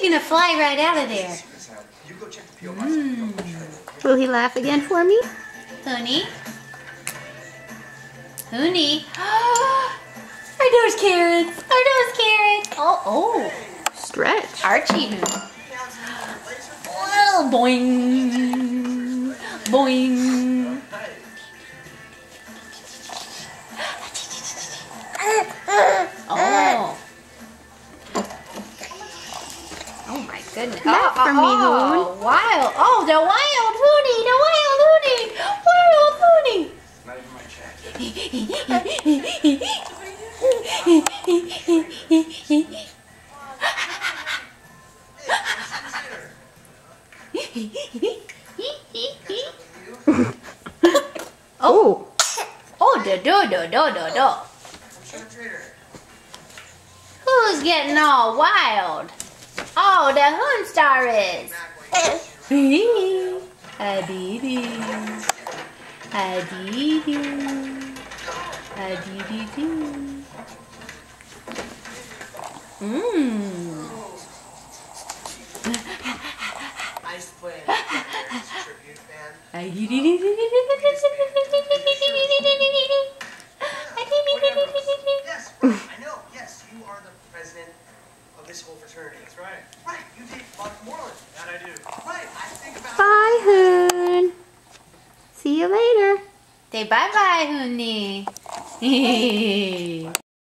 he gonna fly right out of there? Will he laugh again for me? Honey? Honey? Are those carrots? Are those carrots? Oh. Stretch. Archie Hoon. Well, boing. Boing. Oh. Oh my goodness. Not for me, Hoon. Wild. Oh, the wild Hoonie. The wild Hoonie. Wild Hoonie. Not even my check. Oh. Oh, do. Who's getting all wild? Oh, the Hoon Star is. Adidi. Nice play. Tribute fan. Yes, right. I know. Yes, you are the president of this whole fraternity. That's right. Right. You date Buck Moreland. That I do. Right. I think about. Bye, Hoon. See you later. Say bye-bye, Hoonie.